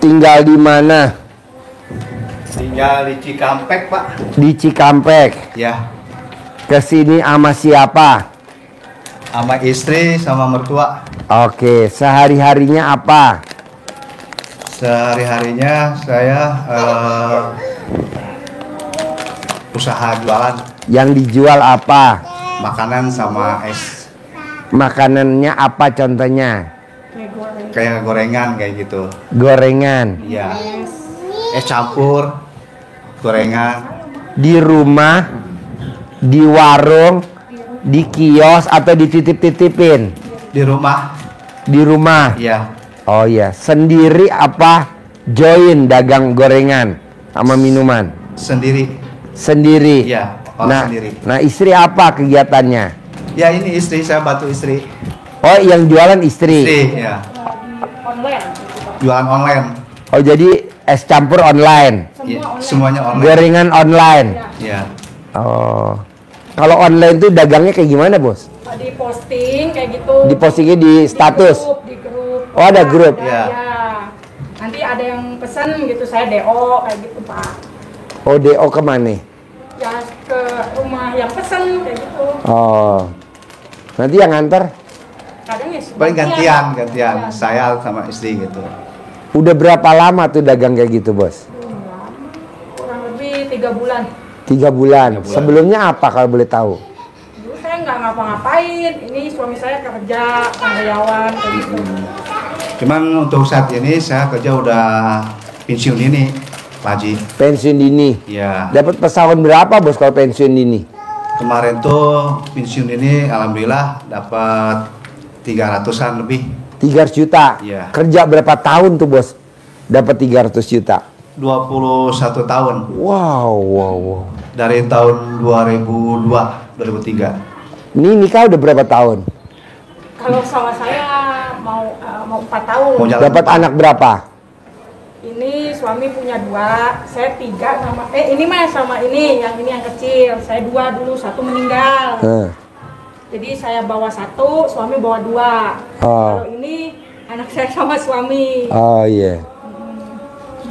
tinggal di mana? Tinggal di Cikampek, Pak. Di Cikampek. Ya. Kesini sama siapa? Sama istri, sama mertua. Oke, sehari-harinya apa? Sehari-harinya saya usaha jualan. Yang dijual apa? Makanan sama es. Makanannya apa contohnya? Kayak gorengan kayak gitu. Gorengan. Iya. Es campur, gorengan. Di rumah, di warung, di kios atau dititip-titipin? Di rumah. Di rumah. Iya. Oh iya, sendiri apa join dagang gorengan sama minuman? Sendiri. Sendiri. Iya, orang sendiri. Nah, istri apa kegiatannya? Ya ini istri, saya bantu istri. Oh, yang jualan istri. Istri, ya. Jualan online. Oh, jadi es campur online. Ya, semuanya online. Gorengan online. Ya. Oh. Kalau online tuh dagangnya kayak gimana, Bos? Di posting kayak gitu. Di postingnya di status. Di grup. Oh, ada grup. Ya. Ya. Nanti ada yang pesen gitu, saya DO kayak gitu, Pak. Oh, DO kemana? Ya ke rumah yang pesen kayak gitu. Oh. Nanti yang nganter? Kadang ya Paling gantian. Ya. Saya sama istri gitu. Udah berapa lama tuh dagang kayak gitu, Bos? Kurang lebih 3 bulan. 3 bulan. Sebelumnya apa kalau boleh tahu? Dulu saya nggak ngapa-ngapain. Ini suami saya kerja karyawan kayak gitu. Cuman untuk saat ini saya kerja udah pensiun ini, Pak Haji. Pensiun dini. Ya. Dapat pesangon berapa, Bos, kalau pensiun dini? Kemarin tuh pensiun ini alhamdulillah dapat 300-an lebih. 300 juta. Iya. Kerja berapa tahun tuh, Bos? Dapat 300 juta. 21 tahun. Wow. Dari tahun 2003. Ini nikah udah berapa tahun? Kalau sama saya mau 4 tahun. Mau jalan Dapat 4. anak berapa? Ini suami punya 2, saya 3 sama ini mah sama ini yang kecil. Saya 2 dulu, 1 meninggal. Jadi saya bawa 1, suami bawa 2. Oh. Kalau ini anak saya sama suami. Oh iya.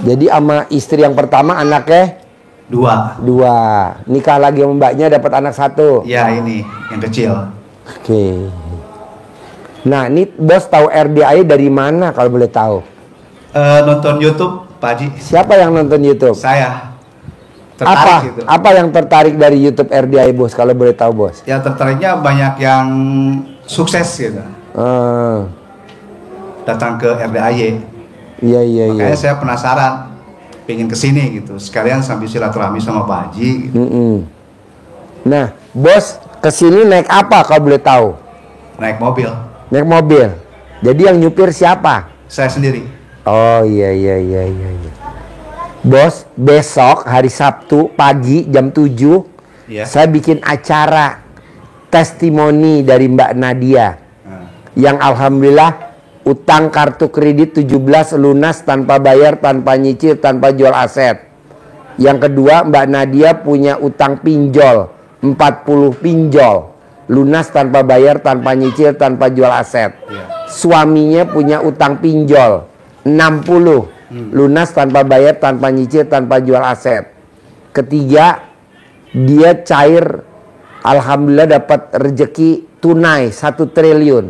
Jadi sama istri yang pertama anaknya 2. 2. Nikah lagi sama mbaknya dapat anak 1. Ya ini yang kecil. Oke. Nah, ini Bos tahu RDI dari mana kalau boleh tahu? Nonton YouTube, Pak Haji. Siapa yang nonton YouTube? Saya Apa? tertarik gitu. Apa yang tertarik dari YouTube RDI, Bos, kalau boleh tahu, Bos? Ya tertariknya banyak yang sukses gitu. Datang ke RDAY. Iya. Makanya saya penasaran, pengen kesini gitu. Sekalian sambil silaturahmi sama Pak Haji. Gitu. Nah, Bos kesini naik apa kalau boleh tahu? Naik mobil. Naik mobil. Jadi yang nyupir siapa? Saya sendiri. Oh iya. Bos, besok hari Sabtu pagi jam 7 Iya. saya bikin acara testimoni dari Mbak Nadia yang alhamdulillah utang kartu kredit 17 lunas tanpa bayar, tanpa nyicil, tanpa jual aset. Yang kedua, Mbak Nadia punya utang pinjol 40 pinjol lunas tanpa bayar, tanpa nyicil, tanpa jual aset. Suaminya punya utang pinjol 60 lunas tanpa bayar, tanpa nyicil, tanpa jual aset. Ketiga, dia cair alhamdulillah dapat rezeki tunai 1 triliun.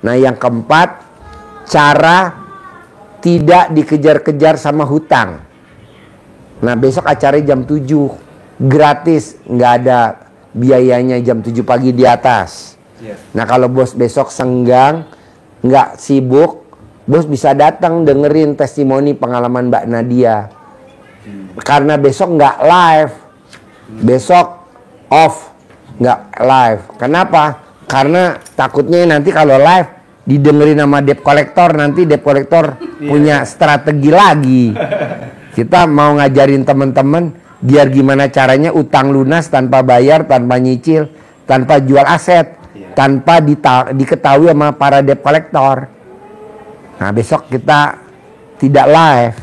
Nah, yang keempat, cara tidak dikejar-kejar sama hutang. Nah, besok acaranya jam 7 gratis, nggak ada biayanya, jam 7 pagi di atas. Nah, kalau Bos besok senggang, nggak sibuk, Bos bisa datang dengerin testimoni pengalaman Mbak Nadia. Karena besok nggak live, besok off, nggak live. Kenapa? Karena takutnya nanti kalau live didengerin sama debt collector, nanti debt collector punya strategi lagi. Kita mau ngajarin teman-teman biar gimana caranya utang lunas tanpa bayar, tanpa nyicil, tanpa jual aset, tanpa diketahui sama para debt collector. Nah, besok kita tidak live.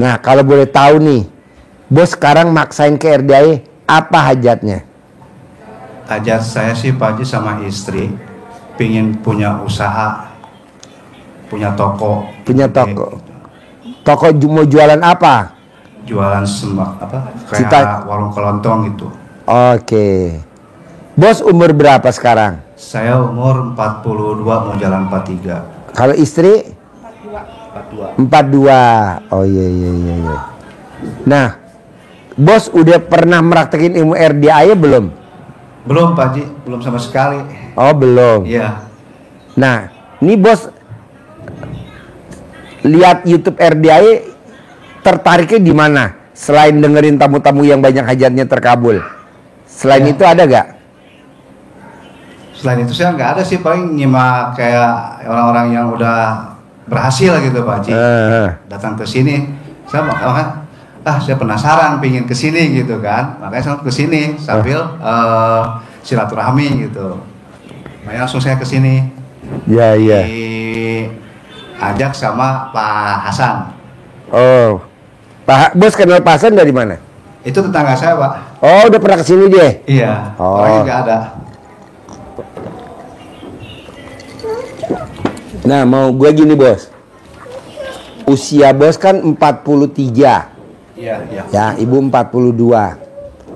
Nah, kalau boleh tahu nih, Bos sekarang maksain ke RDI, apa hajatnya? Hajat saya sih Pak Haji sama istri pingin punya usaha, punya toko. Punya toko. Toko mau jualan apa? Jualan semak apa? Kayak Cita- warung kelontong gitu. Oke. Bos umur berapa sekarang? Saya umur 42 mau jalan 43. Kalau istri? 42. 42. Oh iya. Nah, bos udah pernah meraktekin ilmu RDA belum? Belum Pak Haji, belum sama sekali. Oh belum. Iya. Nah, ini bos lihat YouTube RDA tertariknya di mana? Selain dengerin tamu-tamu yang banyak hajatnya terkabul, selain Ya. itu ada gak? Selain itu saya nggak ada sih, paling nyimak kayak orang-orang yang udah berhasil gitu Pak Haji. Datang ke sini, saya makanya saya penasaran, pingin ke sini gitu kan. Makanya saya ke sini sambil silaturahmi gitu. Makanya langsung saya ke sini. Ya iya. Diajak sama Pak Hasan. Oh, bos kenal Pak Hasan dari mana? Itu tetangga saya Pak. Oh, udah pernah kesini dia? Iya. Oh. Orangnya nggak ada. Nah, mau gue gini bos. Usia bos kan 43. Iya. Ya, ibu 42.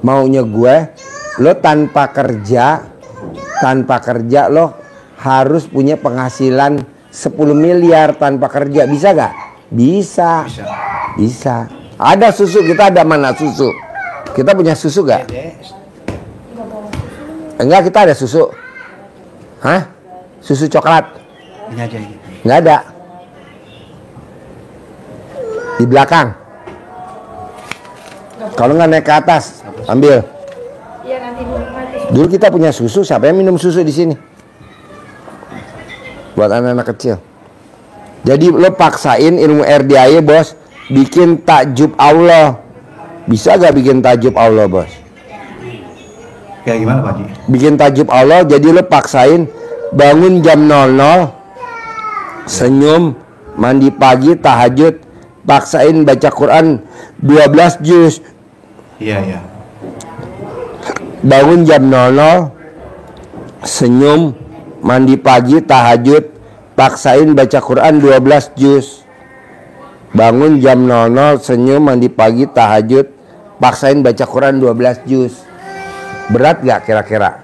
Maunya gue, lo tanpa kerja lo harus punya penghasilan 10 miliar tanpa kerja. Bisa gak? Bisa. Bisa. Ada susu, kita ada mana susu? Kita punya susu gak? Enggak, kita ada susu. Hah? Susu coklat? Ini aja ini. Nggak ada. Di belakang. Kalau nggak naik ke atas, ambil. Iya nanti dulu mati. Dulu kita punya susu, siapa yang minum susu di sini? Buat anak-anak kecil. Jadi lo paksain ilmu RDA bos, bikin takjub Allah. Bisa gak bikin takjub Allah bos? Kayak gimana Pak Haji? Bikin takjub Allah, jadi lo paksain bangun jam 00, senyum, mandi pagi, tahajud, paksain baca Quran 12 juz. Iya. Bangun jam 00, senyum, mandi pagi, tahajud, paksain baca Quran 12 juz. Bangun jam 00, senyum, mandi pagi, tahajud, paksain baca Quran 12 juz. Berat gak kira-kira?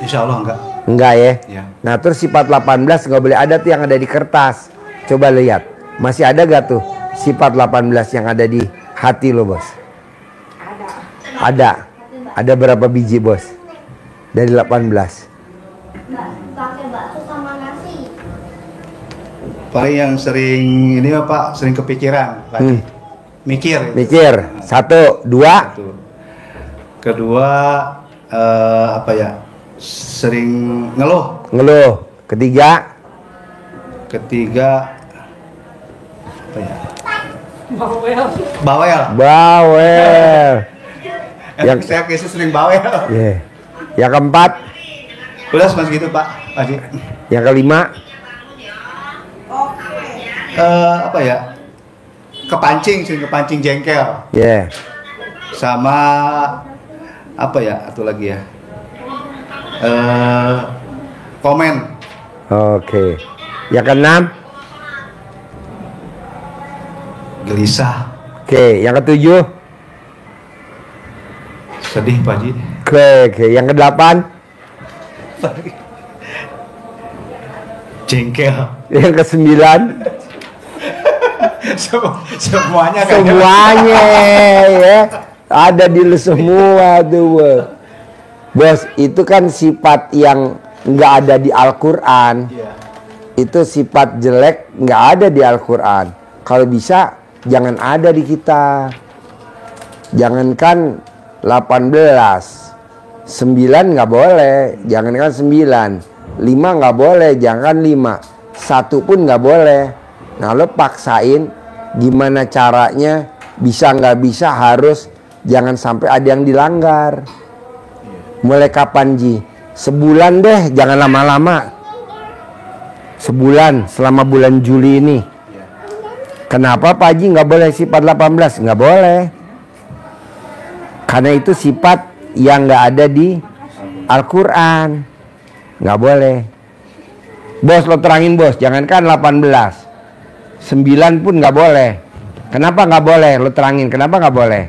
Insya Allah enggak. Enggak ya? Iya. Nah terus sifat 18 nggak boleh ada tuh yang ada di kertas. Coba lihat, masih ada gak tuh sifat 18 yang ada di hati lo bos? Ada. Ada berapa biji bos? Dari 18. Pakai bakso sama nasi. Paling yang sering ini Pak, sering kepikiran Pak Haji. Mikir. Gitu. Mikir. 1, 2. Satu. Kedua apa ya? Sering ngeluh. Ngeluh. Ketiga. Apa ya? Bawel. Bawel. Yang saya kisah sering bawel. Yeah. Yang keempat. Udah cuma segitu Pak Haji. Yang kelima. Apa ya? Sering kepancing jengkel. Yeah. Sama apa ya? Atau lagi ya? Komen. Oke. Yang keenam. Gelisah. Oke. Yang ketujuh. Sedih Pak Haji. Oke. Yang kedelapan. Jengkel. Yang kesembilan. Semuanya kayaknya. Semuanya ya. Ada di lu semua tuh bos. Itu kan sifat yang nggak ada di Al-Quran. Iya. Itu sifat jelek nggak ada di Al-Quran. Kalau bisa jangan ada di kita. Jangankan 18, 9 nggak boleh. Jangankan 9, 5 nggak boleh. Jangan 5, 1 pun nggak boleh. Nah lo paksain gimana caranya, bisa nggak bisa harus, jangan sampai ada yang dilanggar. Mulai kapan Ji? Sebulan deh, jangan lama-lama. Sebulan, selama bulan Juli ini. Kenapa Pak Haji nggak boleh sifat 18? Nggak boleh. Karena itu sifat yang nggak ada di Al-Quran. Nggak boleh. Bos lo terangin bos, jangankan 18, 9 pun nggak boleh. Kenapa nggak boleh? Lu terangin, kenapa nggak boleh?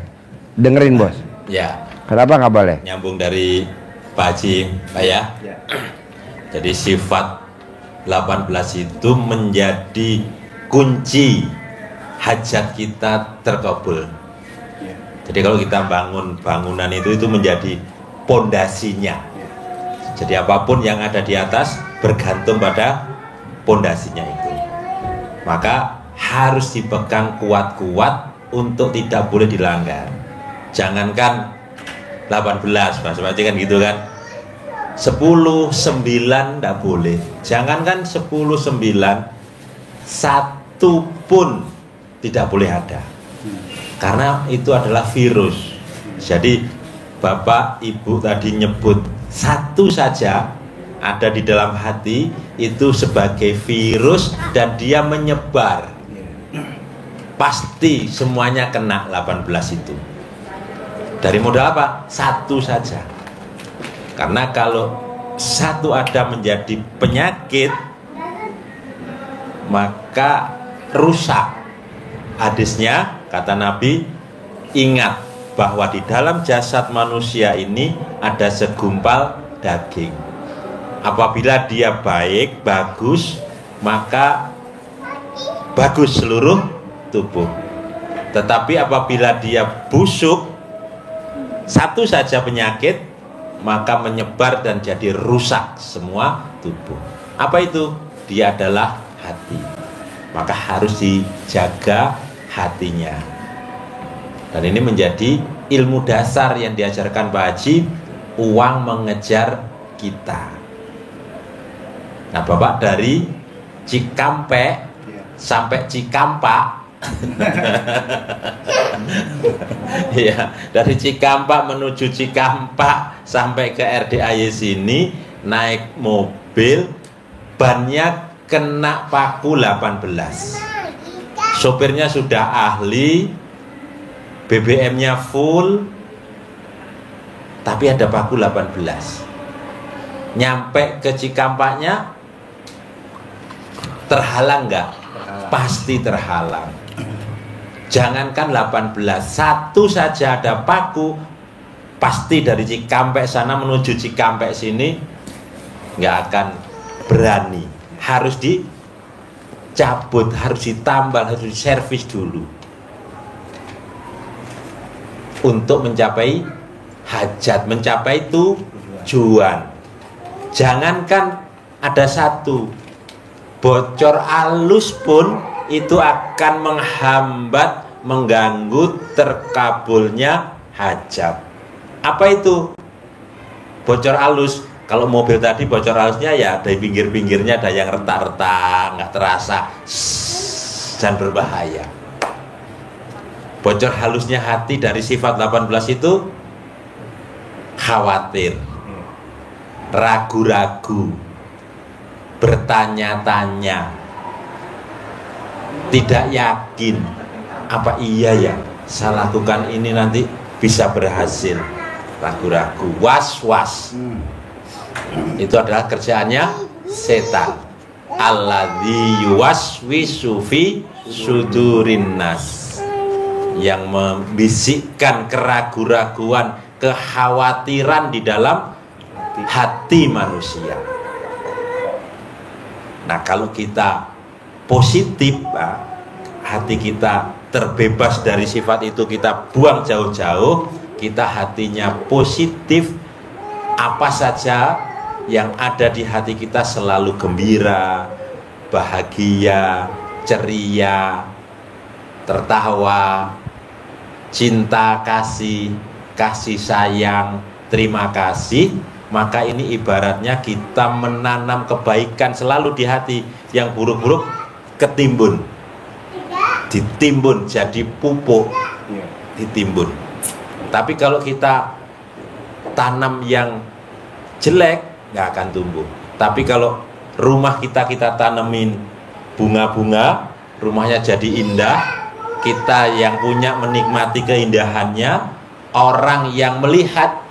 Dengerin bos. Ya. Kenapa nggak boleh? Nyambung dari Pak Haji, Pak ya. Jadi sifat 18 itu menjadi kunci hajat kita terkabul. Jadi kalau kita bangun bangunan itu menjadi pondasinya. Jadi apapun yang ada di atas bergantung pada pondasinya itu. Maka harus dipegang kuat-kuat untuk tidak boleh dilanggar. Jangankan 18, Mas Pak kan gitu kan. 10, 9 tidak boleh. Jangankan 10, 9, satu pun tidak boleh ada. Karena itu adalah virus. Jadi Bapak Ibu tadi nyebut satu saja ada di dalam hati itu sebagai virus dan dia menyebar. Pasti semuanya kena 18 itu. Dari modal apa? Satu saja. Karena kalau satu ada menjadi penyakit, maka rusak. Hadisnya kata Nabi, ingat bahwa di dalam jasad manusia ini ada segumpal daging. Apabila dia baik, bagus, maka bagus seluruh tubuh. Tetapi apabila dia busuk, satu saja penyakit, maka menyebar dan jadi rusak semua tubuh. Apa itu? Dia adalah hati. Maka harus dijaga hatinya. Dan ini menjadi ilmu dasar yang diajarkan Pak Haji, uang mengejar kita. Nah Bapak dari Cikampek sampai Cikampak ya, dari Cikampak menuju Cikampak sampai ke RDAY sini naik mobil, bannya kena paku 18. Sopirnya sudah ahli, BBM-nya full, tapi ada paku 18. Nyampe ke Cikampaknya terhalang nggak? Pasti terhalang. Jangankan 18, satu saja ada paku, pasti dari Cikampek sana menuju Cikampek sini nggak akan berani. Harus dicabut, harus ditambal, harus diservis dulu untuk mencapai hajat, mencapai tujuan. Jangankan ada satu, bocor halus pun itu akan menghambat, mengganggu terkabulnya hajat. Apa itu? Bocor halus. Kalau mobil tadi bocor halusnya ya dari pinggir-pinggirnya ada yang retak-retak, nggak terasa dan berbahaya. Bocor halusnya hati dari sifat 18 itu khawatir, ragu-ragu, bertanya-tanya, tidak yakin, apa iya ya saya lakukan ini nanti bisa berhasil, ragu-ragu, was-was. Itu adalah kerjaannya setan. Alladzi yuwaswisu fi sudurin nas, yang membisikkan keraguan-raguan, kekhawatiran di dalam hati manusia. Nah, kalau kita positif, hati kita terbebas dari sifat itu, kita buang jauh-jauh, kita hatinya positif, apa saja yang ada di hati kita selalu gembira, bahagia, ceria, tertawa, cinta, kasih, kasih sayang, terima kasih. Maka ini ibaratnya kita menanam kebaikan selalu di hati. Yang buruk-buruk ketimbun, ditimbun jadi pupuk, ditimbun. Tapi kalau kita tanam yang jelek, nggak akan tumbuh. Tapi kalau rumah kita tanemin bunga-bunga, rumahnya jadi indah, kita yang punya menikmati keindahannya, orang yang melihat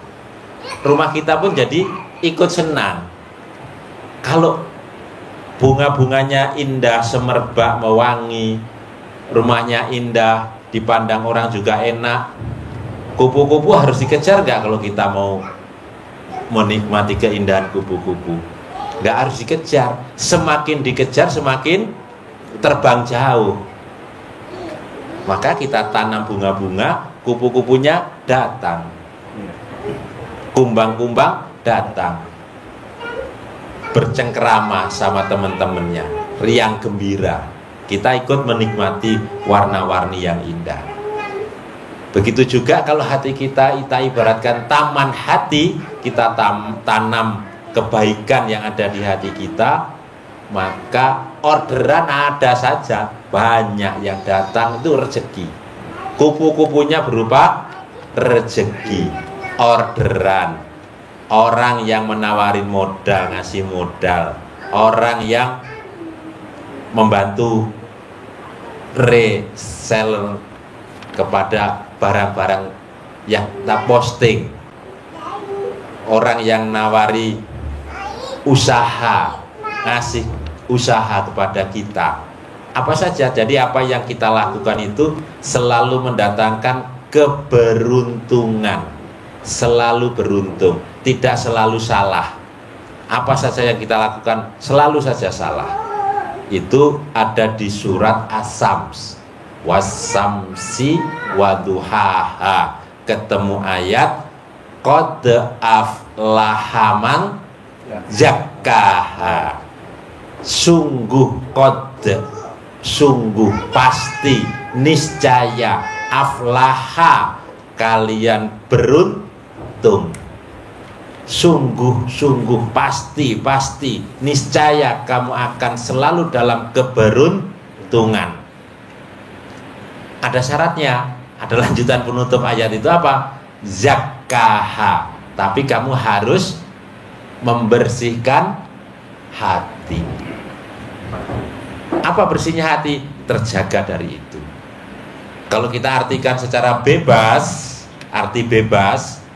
rumah kita pun jadi ikut senang. Kalau bunga-bunganya indah, semerbak, mewangi, rumahnya indah, dipandang orang juga enak. Kupu-kupu harus dikejar nggak kalau kita mau menikmati keindahan kupu-kupu? Nggak harus dikejar. Semakin dikejar semakin terbang jauh. Maka kita tanam bunga-bunga, kupu-kupunya datang, kumbang-kumbang datang, bercengkerama sama teman-temannya, riang gembira. Kita ikut menikmati warna-warni yang indah. Begitu juga kalau hati kita ibaratkan taman hati, kita tanam kebaikan yang ada di hati kita, maka orderan ada saja, banyak yang datang, itu rezeki. Kupu-kupunya berupa rezeki, orderan. Orang yang menawarin modal, ngasih modal, orang yang membantu reseller kepada barang-barang yang kita posting, orang yang nawari usaha, ngasih usaha kepada kita, apa saja. Jadi apa yang kita lakukan itu selalu mendatangkan keberuntungan, selalu beruntung, tidak selalu salah. Apa saja yang kita lakukan selalu saja salah. Itu ada di surat As-Sams, wasamsi waduhaha, ketemu ayat qad aflaha man zakkaha. Sungguh qad, sungguh pasti, niscaya, aflaha, kalian beruntung. Sungguh pasti, niscaya kamu akan selalu dalam keberuntungan. Ada syaratnya, ada lanjutan penutup ayat itu apa? Zakkaha. Tapi kamu harus membersihkan hati. Apa bersihnya hati? Terjaga dari itu. Kalau kita artikan secara bebas, arti bebas,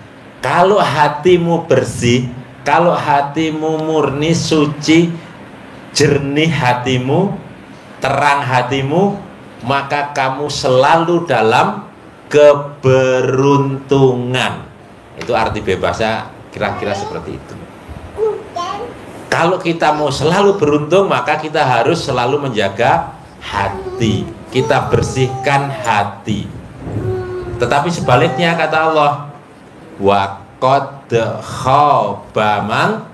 kalau hatimu bersih, kalau hatimu murni, suci, jernih hatimu, terang hatimu, maka kamu selalu dalam keberuntungan. Itu arti bebasnya kira-kira seperti itu. Kalau kita mau selalu beruntung, maka kita harus selalu menjaga hati. Kita bersihkan hati. Tetapi sebaliknya kata Allah, wa qad khaba man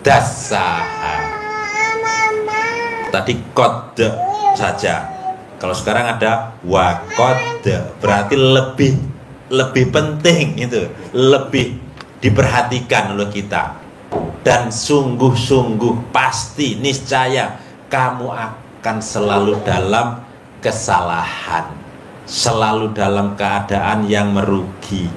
dassaha. Tadi qad saja. Kalau sekarang ada wa qad, berarti lebih penting itu, lebih diperhatikan oleh kita. Dan sungguh-sungguh pasti, niscaya kamu akan selalu dalam kesalahan, selalu dalam keadaan yang merugi.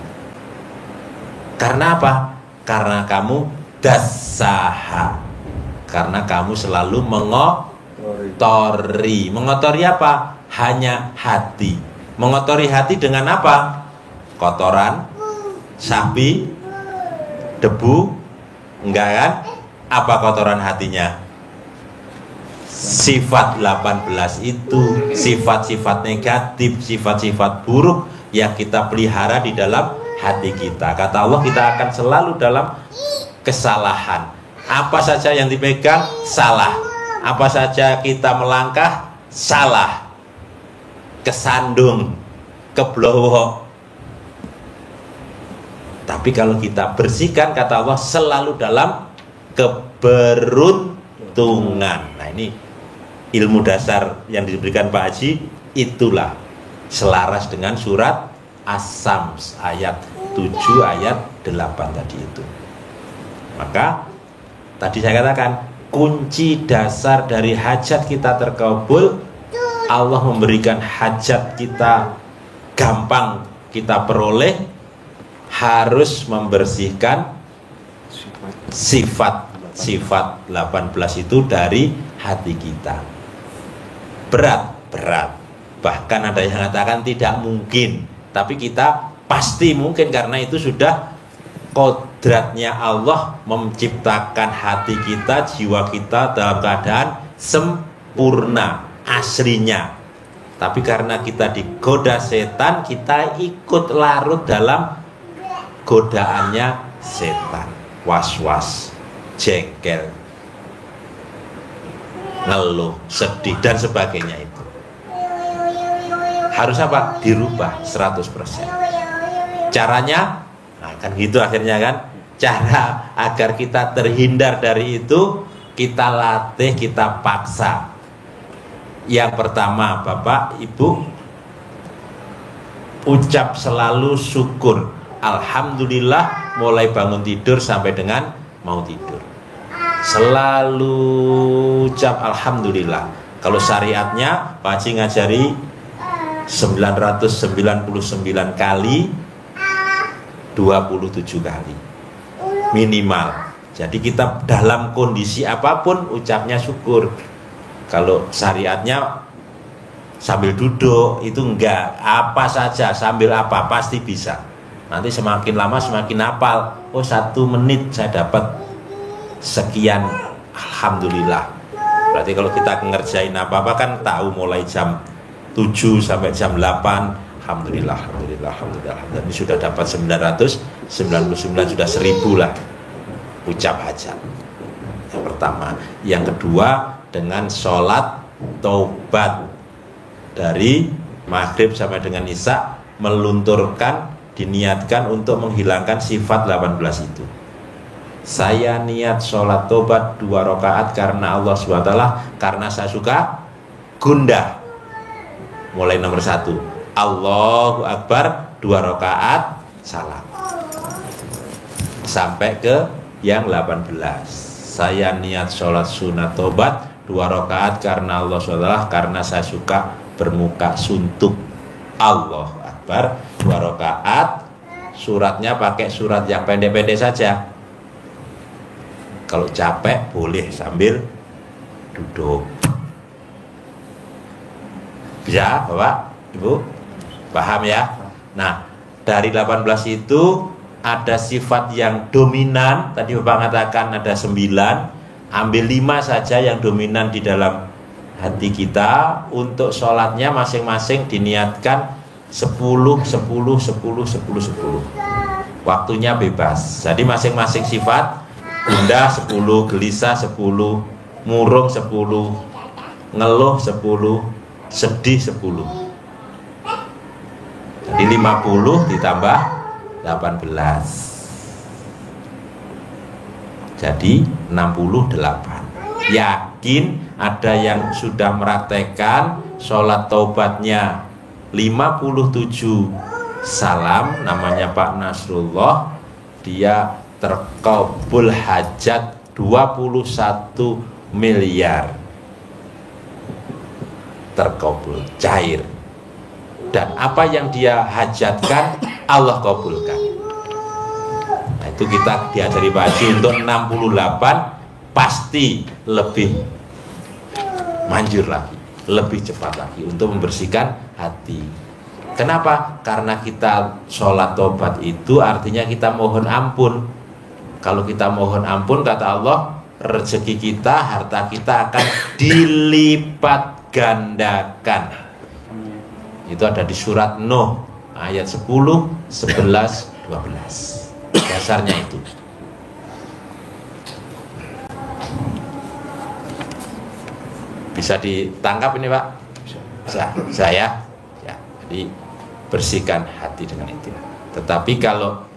Karena apa? Karena kamu dassaha, karena kamu selalu mengotori. Mengotori apa? Hanya hati. Mengotori hati dengan apa? Kotoran, sapi, debu. Enggak kan? Apa kotoran hatinya? Sifat 18 itu, sifat-sifat negatif, sifat-sifat buruk yang kita pelihara di dalam hati kita. Kata Allah, kita akan selalu dalam kesalahan. Apa saja yang dipegang, salah. Apa saja kita melangkah, salah. Kesandung, keblowo. Tapi kalau kita bersihkan, kata Allah, selalu dalam keberuntungan. Nah, ini ilmu dasar yang diberikan Pak Haji, itulah selaras dengan surat As-Sams ayat 7 ayat 8 tadi itu. Maka tadi saya katakan, kunci dasar dari hajat kita terkabul, Allah memberikan hajat kita gampang kita peroleh, harus membersihkan sifat 18 itu dari hati kita. Berat. Bahkan ada yang mengatakan tidak mungkin, tapi kita pasti mungkin, karena itu sudah kodratnya Allah menciptakan hati kita, jiwa kita dalam keadaan sempurna aslinya. Tapi karena kita digoda setan, kita ikut larut dalam godaannya setan. Was-was, jengkel, ngeluh, sedih, dan sebagainya itu. Harus apa? Dirubah 100%. Caranya, nah kan gitu akhirnya kan. Cara agar kita terhindar dari itu, kita latih, kita paksa. Yang pertama, Bapak, Ibu, ucap selalu syukur. Alhamdulillah mulai bangun tidur sampai dengan mau tidur. Selalu ucap Alhamdulillah. Kalau syariatnya, Pak Haji ngajari 999 kali 27 kali minimal. Jadi kita dalam kondisi apapun ucapnya syukur. Kalau syariatnya sambil duduk itu enggak, apa saja sambil apa pasti bisa. Nanti semakin lama semakin hafal. Oh 1 menit saya dapat sekian, alhamdulillah. Berarti kalau kita ngerjain apa-apa kan tahu mulai jam 7 sampai jam 8. Alhamdulillah, alhamdulillah, alhamdulillah. Dan ini sudah dapat 999, sudah 1000 lah ucap hajat. Yang pertama. Yang kedua, dengan sholat taubat dari maghrib sampai dengan isya, melunturkan, diniatkan untuk menghilangkan sifat 18 itu. Saya niat sholat taubat 2 rakaat karena Allah SWT, karena saya suka gundah. Mulai nomor 1, Allahu Akbar 2 rakaat salam, sampai ke yang 18. Saya niat sholat sunat taubat 2 rakaat karena Allah SWT, karena saya suka bermuka suntuk. Allahu Akbar 2 rakaat. Suratnya pakai surat yang pendek-pendek saja. Kalau capek boleh sambil duduk. Bisa Bapak Ibu? Paham ya? Nah, dari 18 itu ada sifat yang dominan. Tadi Bapak katakan ada 9. Ambil 5 saja yang dominan di dalam hati kita. Untuk sholatnya masing-masing diniatkan 10, 10, 10, 10, 10, 10. Waktunya bebas. Jadi masing-masing sifat, gundah 10, gelisah 10, murung 10, ngeluh 10, sedih 10. Jadi 50 ditambah 18. Jadi 68. Yakin ada yang sudah meraktekkan sholat taubatnya 57 salam, namanya Pak Nasrullah. Dia terkabul hajat 21 miliar. Terkabul, cair. Dan apa yang dia hajatkan Allah kabulkan. Nah, itu kita diajari Pak Haji untuk 68 pasti lebih manjur lagi, lebih cepat lagi untuk membersihkan hati. Kenapa? Karena kita sholat tobat itu artinya kita mohon ampun. Kalau kita mohon ampun, kata Allah, rezeki kita, harta kita akan dilipat gandakan. Itu ada di surat Nuh ayat 10, 11, 12. Dasarnya itu. Bisa ditangkap ini Pak? Bisa ya? Ya. Jadi bersihkan hati dengan itu. Tetapi kalau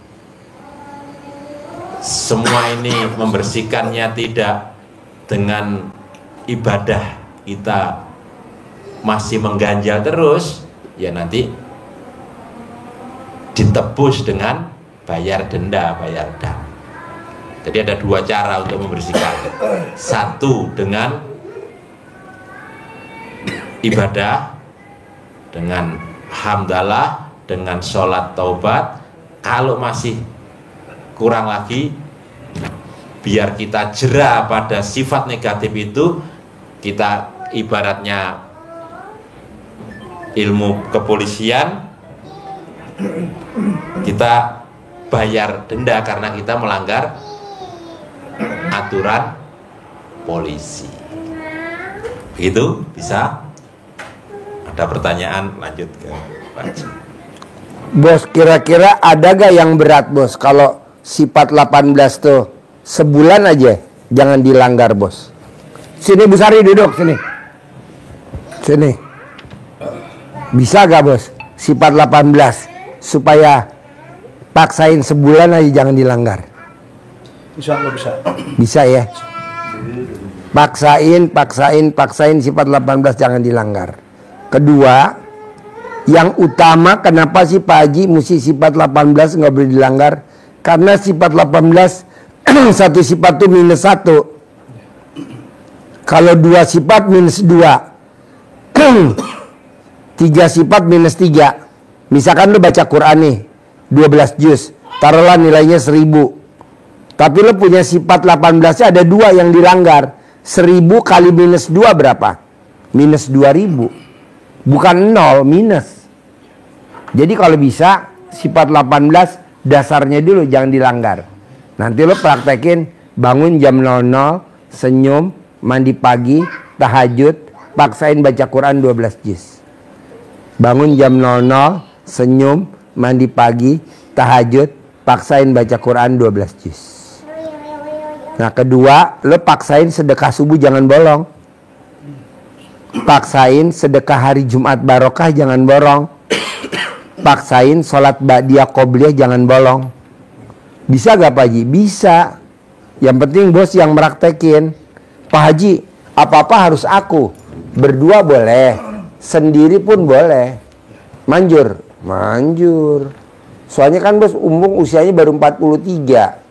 semua ini membersihkannya tidak dengan ibadah, kita masih mengganjal terus, ya nanti ditebus dengan bayar denda, bayar dam. Jadi ada 2 cara untuk membersihkan. 1 dengan ibadah, dengan hamdalah, dengan sholat taubat. Kalau masih kurang lagi, biar kita jera pada sifat negatif itu, kita ibaratnya ilmu kepolisian, kita bayar denda karena kita melanggar aturan polisi. Begitu bisa? ada pertanyaan lanjut ke Pak Haji. Bos, kira-kira ada gak yang berat bos? Kalau sifat 18 tuh sebulan aja jangan dilanggar bos. Sini Bu Sari duduk sini. Sini. Bisa gak bos? Sifat 18 supaya paksain sebulan aja jangan dilanggar. Bisa nggak bisa? Bisa ya. Paksain sifat 18 jangan dilanggar. Kedua, yang utama kenapa sih Pak Haji mesti sifat 18 nggak boleh dilanggar? Karena sifat 18 satu sifat tuh minus 1. Kalau 2 sifat minus 2. 3 sifat minus 3. Misalkan lu baca Quran nih 12 juz, taruhlah nilainya 1000. Tapi lu punya sifat 18-nya ada 2 yang dilanggar. 1000 kali minus 2 berapa? Minus 2000. Bukan 0, minus. Jadi kalau bisa sifat 18 dasarnya dulu jangan dilanggar. Nanti lo praktekin bangun jam 00, senyum, mandi pagi, tahajud, paksain baca Quran 12 juz. Bangun jam 00, senyum, mandi pagi, tahajud, paksain baca Quran 12 juz. Nah kedua, lo paksain sedekah subuh jangan bolong. Paksain sedekah hari Jumat barokah jangan bolong. Paksain sholat ba'diyah qobliyah jangan bolong. Bisa gak Pak Haji? Bisa. Yang penting bos yang meraktekin. Pak Haji, apa-apa harus aku. Berdua boleh, sendiri pun boleh. Manjur? Manjur. Soalnya kan bos umum usianya baru 43.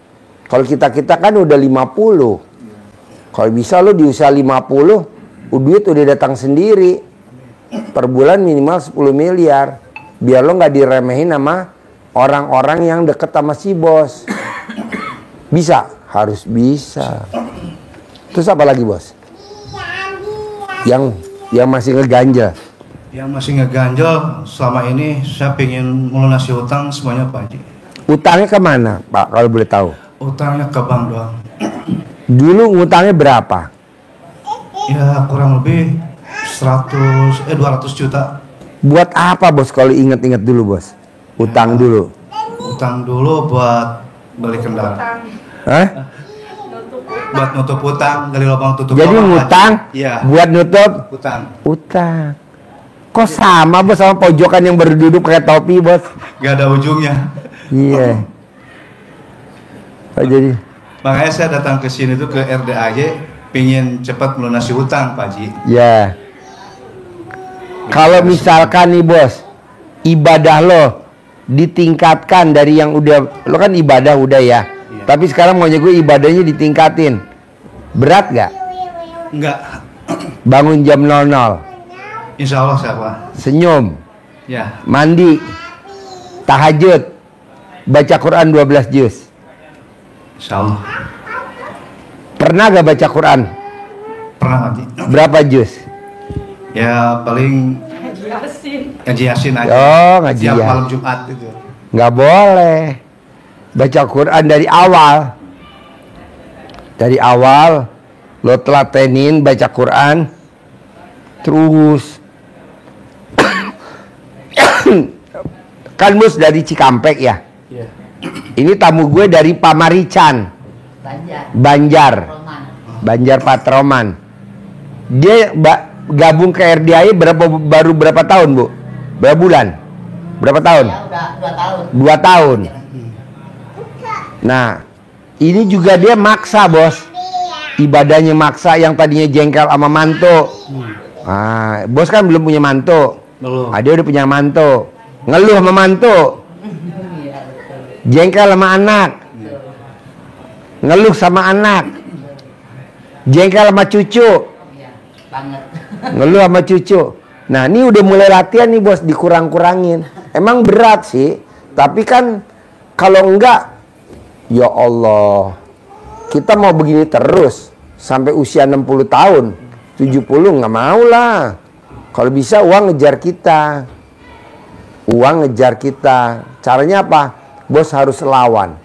Kalau kita kan udah 50. Kalau bisa lo di usia 50, duit udah datang sendiri. Per bulan minimal 10 miliar. Biar lo nggak diremehin sama orang-orang yang deket sama si bos. Bisa? Harus bisa. Terus apa lagi bos? Yang masih ngeganjel. Yang masih ngeganjel selama ini saya pengen melunasi utang semuanya Pak Haji. Utangnya kemana Pak kalau boleh tahu? Utangnya ke bank doang. Dulu ngutangnya berapa? Ya kurang lebih 200 juta. Buat apa bos kalau inget-inget dulu bos? Utang dulu. Utang dulu buat beli kendaraan. Hah? Buat nutup utang, gali lubang tutup. Jadi lubang, ngutang iya. Buat nutup Utang. utang. Kok sama bos sama pojokan yang baru duduk kayak topi bos? Gak ada ujungnya. Iya. Oh, jadi Makanya saya datang ke sini tuh ke RDAJ pengen cepat melunasi utang Pak Haji. ya. Kalau misalkan nih bos, ibadah lo ditingkatkan dari yang udah, lo kan ibadah udah ya. Iya. Tapi sekarang maunya gue ibadahnya ditingkatin. Berat gak? Enggak. Bangun jam 00, Insya Allah siapa? senyum, Ya. mandi, tahajud, baca Quran 12 juz. Insya Allah. Pernah gak baca Quran? Pernah Pak Haji? Berapa juz? Ya paling ngaji Yasin aja. Oh, ngaji Tiap ya. malam Jumat itu. Nggak boleh. Baca Quran dari awal. Dari awal lo telatenin baca Quran terus. Kan bos dari Cikampek ya. Iya. Ini tamu gue dari Pamarican, Banjar Patroman. Dia gabung ke RDI baru berapa tahun bu? Berapa bulan? Berapa tahun? Ya udah 2 tahun. 2 tahun. Nah, ini juga dia maksa bos. Ibadahnya maksa, yang tadinya jengkel sama mantu. Ah, bos kan belum punya mantu. Belum. Ah, dia udah punya mantu. Ngeluh sama mantu. Jengkel sama anak. Ngeluh sama anak. Jengkel sama cucu. Iya, banget. Ngeluh sama cucu. Nah ini udah mulai latihan nih bos, dikurang-kurangin. Emang berat sih, tapi kan kalau enggak, ya Allah, kita mau begini terus sampai usia 60 tahun, 70 nggak mau lah. Kalau bisa uang ngejar kita. Uang ngejar kita. Caranya apa? Bos harus lawan.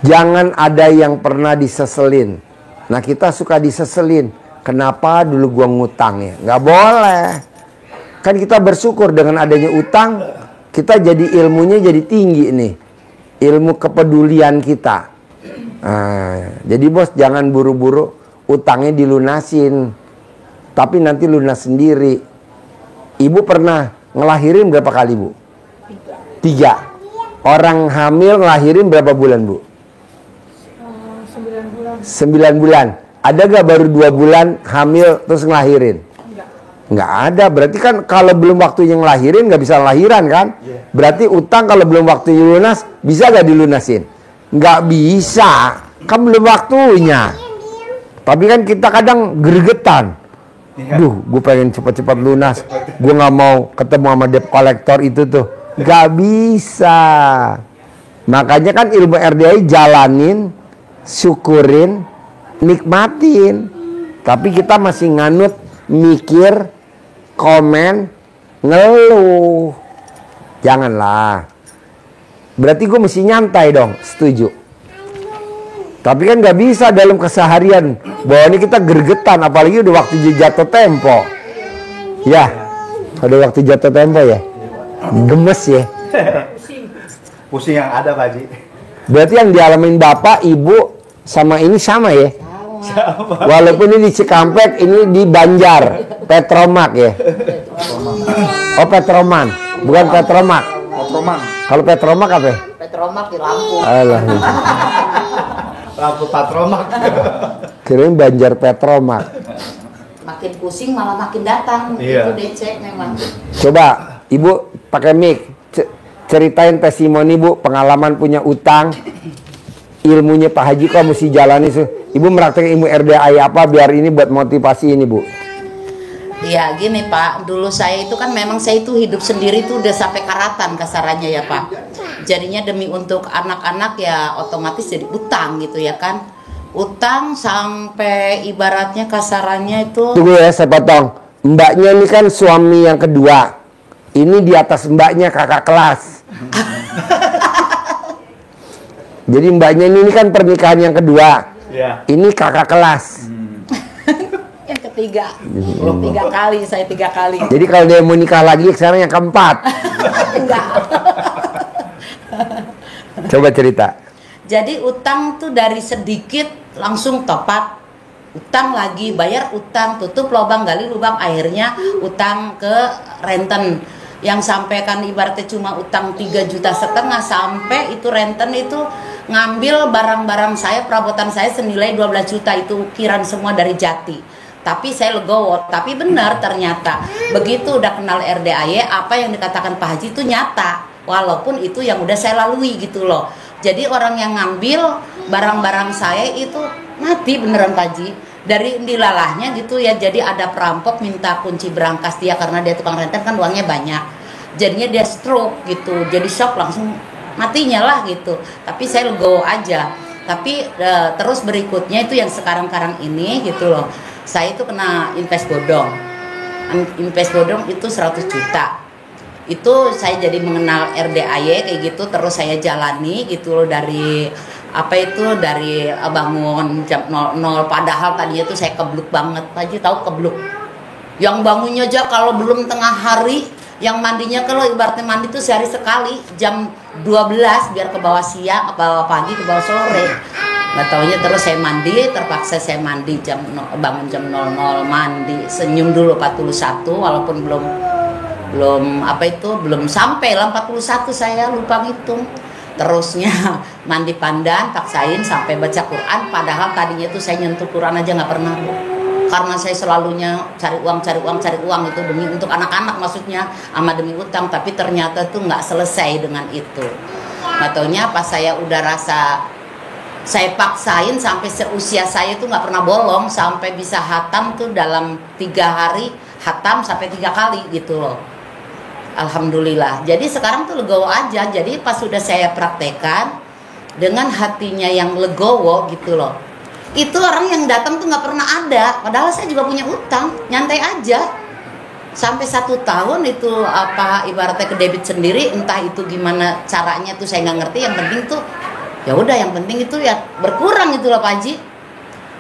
Jangan ada yang pernah diseselin. Nah kita suka diseselin. Kenapa dulu gua ngutang ya? Nggak boleh. Kan kita bersyukur dengan adanya utang, kita jadi ilmunya jadi tinggi nih. Ilmu kepedulian kita. Jadi bos jangan buru-buru utangnya dilunasin. Tapi nanti lunas sendiri. Ibu pernah ngelahirin berapa kali, Bu? 3. Orang hamil ngelahirin berapa bulan, Bu? 9 bulan. 9 bulan. Ada gak baru 2 bulan hamil terus ngelahirin? Nggak ada, berarti kan kalau belum waktunya ngelahirin nggak bisa lahiran kan? Berarti utang kalau belum waktunya lunas bisa nggak dilunasin? Nggak bisa, kan belum waktunya. Tapi kan kita kadang gregetan. Duh, gue pengen cepat-cepat lunas. Gue nggak mau ketemu sama debt collector itu tuh. Nggak bisa. Makanya kan ilmu RDI jalanin, syukurin, nikmatin. Tapi kita masih nganut, mikir, komen, ngeluh. Janganlah. Berarti gue mesti nyantai dong. Setuju. Tapi kan gak bisa dalam keseharian. Bahwa ini kita gergetan. Apalagi udah waktu jatuh tempo. Ya. Udah waktu jatuh tempo ya. Gemes ya. Pusing yang ada Pak Haji. Berarti yang dialamin bapak, ibu sama ini sama ya. Walaupun ini di Cikampek, ini di Banjar, Petromak ya. Oh Petroman, bukan Petromak. Kalau Petromak apa? Petromak di Lampung. Alah. Lampu Patromak. Kirain Banjar Petromak. Makin pusing malah makin datang. Iya. Itu DC memang. Coba ibu pakai mic, ceritain testimoni bu, pengalaman punya utang, ilmunya Pak Haji kok mesti jalani. Ibu meraktekin ilmu RDI apa biar ini buat motivasi ini bu? Iya gini Pak, dulu saya itu kan memang saya itu hidup sendiri tuh udah sampai karatan kasarannya ya Pak. Jadinya demi untuk anak-anak ya otomatis jadi utang gitu ya kan. Utang sampai ibaratnya kasarannya itu. Tunggu ya saya potong. Mbaknya ini kan suami yang kedua. Ini di atas mbaknya kakak kelas. Jadi mbaknya ini kan pernikahan yang kedua. Iya. Ini kakak kelas. Yang ketiga. 3 kali, saya 3 kali. Jadi kalau dia mau nikah lagi sekarang yang keempat. Enggak. Coba cerita. Jadi utang tuh dari sedikit langsung topat. Utang lagi, bayar utang, tutup lubang, gali lubang, akhirnya utang ke renten. Yang sampai kan ibaratnya cuma utang 3,5 juta sampai itu renten itu ngambil barang-barang saya, perabotan saya senilai 12 juta itu ukiran semua dari Jati. Tapi saya legowo, tapi benar ternyata begitu udah kenal RDAY apa yang dikatakan Pak Haji itu nyata, walaupun itu yang udah saya lalui gitu loh. Jadi orang yang ngambil barang-barang saya itu mati beneran Pak Haji. Dari dilalahnya gitu ya, jadi ada perampok minta kunci berangkas dia karena dia tukang renten kan uangnya banyak. Jadinya dia stroke gitu, jadi shock langsung matinya lah gitu. Tapi saya legowo aja. Tapi terus berikutnya itu yang sekarang-karang ini gitu loh. Saya itu kena invest bodong. Invest bodong itu 100 juta. Itu saya jadi mengenal RDAY kayak gitu, terus saya jalani gitu loh dari apa itu dari bangun jam 00 padahal tadinya tuh saya kebluk banget. Pak Haji tahu kebluk? Yang bangunnya aja kalau belum tengah hari, yang mandinya kalau ibaratnya mandi tuh sehari sekali jam 12 biar ke bawah siang, ke bawah pagi, ke bawah sore. Nggak taunya terus saya mandi, terpaksa saya mandi bangun jam 00 mandi, senyum dulu 41 walaupun belum sampai lah 41 saya lupa ngitung. Terusnya mandi pandan, paksain sampai baca Quran, padahal tadinya itu saya nyentuh Quran aja nggak pernah Bu. Karena saya selalunya cari uang itu demi untuk anak-anak maksudnya, sama demi utang, tapi ternyata tuh nggak selesai dengan itu. Nggak taunya pas saya udah rasa saya paksain sampai seusia saya tuh nggak pernah bolong, sampai bisa hatam tuh dalam 3 hari hatam sampai 3 kali gitu loh. Alhamdulillah. Jadi sekarang tuh legowo aja. Jadi pas sudah saya praktekkan dengan hatinya yang legowo gitu loh. Itu orang yang datang tuh nggak pernah ada. Padahal saya juga punya utang, nyantai aja. Sampai 1 tahun itu apa ibaratnya ke debit sendiri, entah itu gimana caranya tuh saya nggak ngerti. Yang penting tuh ya udah, yang penting itu ya berkurang itu loh Pak Haji.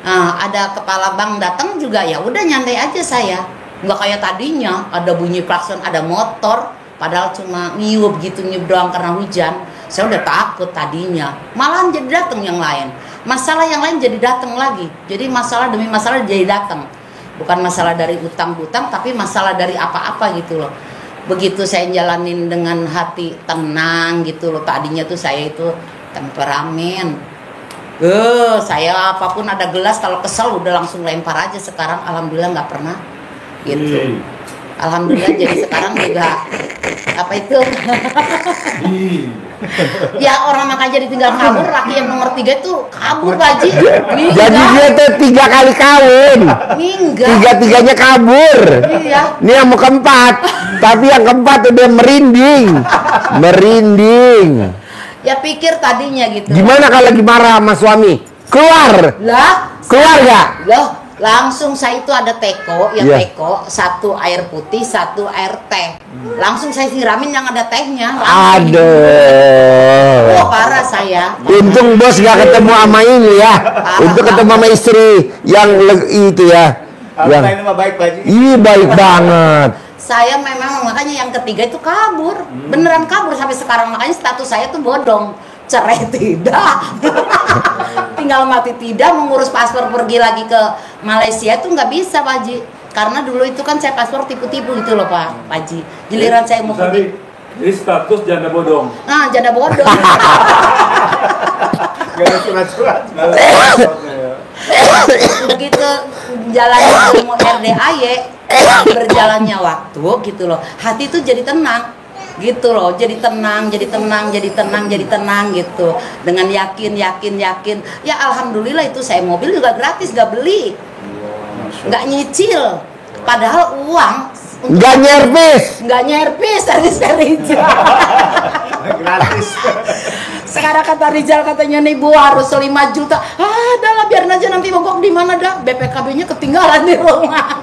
Nah, ada kepala bank datang juga ya udah nyantai aja saya. nggak kayak tadinya ada bunyi klakson, ada motor, padahal cuma niup gitu, niup doang karena hujan. Saya udah takut tadinya, malahan jadi datang yang lain, masalah yang lain jadi datang lagi. Jadi masalah demi masalah jadi datang, bukan masalah dari utang-utang, tapi masalah dari apa-apa gitu loh. Begitu saya jalanin dengan hati tenang gitu loh. Tadinya tuh saya itu temperamen, saya apapun ada gelas kalau kesel udah langsung lempar aja. Sekarang alhamdulillah nggak pernah gitu. Alhamdulillah jadi sekarang juga apa itu ya orang makanya ditinggal kabur. Laki yang nomor 3 itu kabur Pak Haji. Jadi dia tuh 3 kali kawin, tiga-tiganya kabur. Iya. Ini yang mau keempat, tapi yang keempat udah merinding. Ya pikir tadinya gitu. Gimana kalau lagi marah sama suami? Keluar gak? Loh, langsung saya itu ada teko, teko, 1 air putih, 1 air teh. Langsung saya siramin yang ada tehnya. Aduh. Oh, parah saya. Untung bos gak ketemu sama ini ya. Untuk ketemu sama istri yang itu ya. Yang ini mah baik Pak Haji. Iya baik banget. Saya memang makanya yang ketiga itu kabur. Beneran kabur sampai sekarang, makanya status saya tuh bodong. Cerai tidak. Tinggal mati tidak, mengurus paspor pergi lagi ke Malaysia itu nggak bisa Pak Haji. Karena dulu itu kan saya paspor tipu-tipu gitu loh Pak Haji. Giliran saya mau pergi. Jadi status janda bodong. Ah, janda bodong. Gak ada surat-surat. Begitu jalannya ilmu RDAY, berjalannya waktu gitu loh. Hati itu jadi tenang. Gitu loh, jadi tenang gitu. Dengan yakin. Ya alhamdulillah itu saya mobil juga gratis, gak beli. Gak nyicil. Padahal uang Gak nyerpis tadi saya Rizal. Gratis. Sekarang kata Rizal katanya nih Bu harus 5 juta. Ah, dah lah biarin aja nanti mogok di mana dah. BPKB-nya ketinggalan di rumah.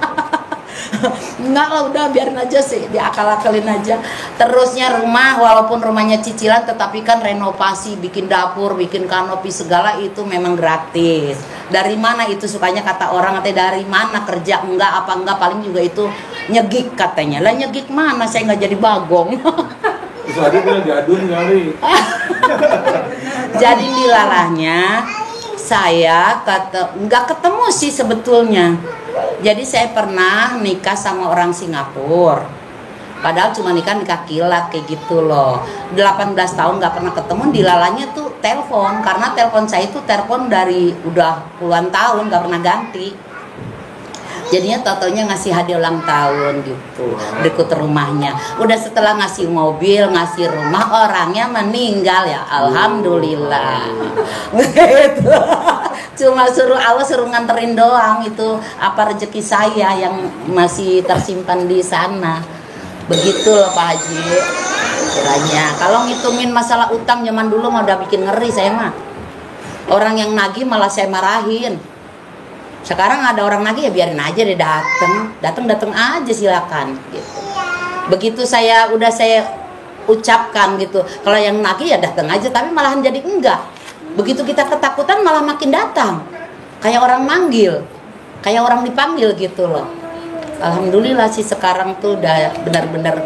Enggak lah udah biarin aja sih, diakal-akalin aja. Terusnya rumah walaupun rumahnya cicilan tetapi kan renovasi, bikin dapur, bikin kanopi segala itu memang gratis. Dari mana itu sukanya kata orang katanya dari mana kerja enggak apa enggak paling juga itu nyegik katanya. Lah nyegik mana saya nggak jadi bagong. Terus ada bilang diadun kali. Jadi dilalahnya saya nggak ketemu sih sebetulnya. Jadi saya pernah nikah sama orang Singapura. Padahal cuma nikah kilat kayak gitu loh. 18 tahun nggak pernah ketemu. Dilalahnya tuh telepon, karena telepon saya itu telepon dari udah puluhan tahun nggak pernah ganti. Jadinya totonya ngasih hadiah ulang tahun gitu, berikut rumahnya. Udah setelah ngasih mobil, ngasih rumah, orangnya meninggal ya, alhamdulillah. Gitu. Cuma Allah suruh nganterin doang itu apa rezeki saya yang masih tersimpan di sana. Begitu loh Pak Haji. Kiranya kalau ngitungin masalah utang zaman dulu mah udah bikin ngeri saya mah. Orang yang nagih malah saya marahin. Sekarang ada orang nagih ya biarin aja deh, datang aja silakan gitu. Begitu saya ucapkan gitu, kalau yang nagih ya datang aja, tapi malahan jadi enggak. Begitu kita ketakutan malah makin datang, kayak orang manggil, kayak orang dipanggil gitu loh. Alhamdulillah sih sekarang tuh udah benar-benar